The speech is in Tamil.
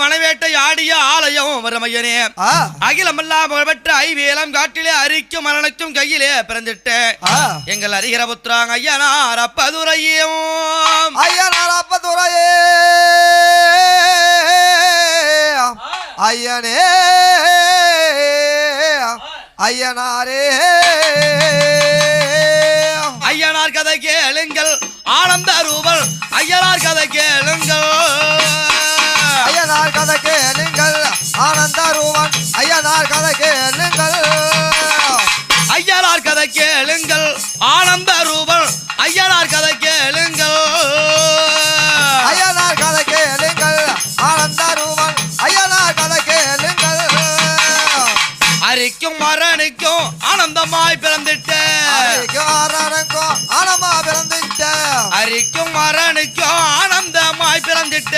மனைவேட்டை ஆடிய ஆலயம் வரமையனே அகிலமெல்லாம் புகழ்பெற்ற ஐவேலம் காட்டிலே அரிக்கும் மரணக்கும் கையிலே பிறந்திட்ட எங்கள் அறிகிற புத்திராங்க ஐயனார் அப்பதுரையும் ஐயனே ஐயனாரே ஐயனார் கதை கேளுங்கள் ஆனந்த ரூபல் ஐயனார் கதை கேளுங்கள் ஐயனார் கதை கேளுங்கள் ஆனந்த ரூபன் ஐயனார் கதை கேளுங்கள் ஐயனார் கதை கேளுங்கள் ஆனந்த ரூபல் ஐயனார் கதை கேளுங்கள் ஐயனார் கதை கேளுங்கள் ஆனந்த ரூபன் ஐயனார் கதை கேளுங்கள் அரிக்கும் மரணிக்கும் ஆனந்தமாய் பிறந்திட்ட ஆனமா பிறந்துட்ட அரிக்கும் மரணிக்கும் ஆனந்தமாய் பிறந்திட்ட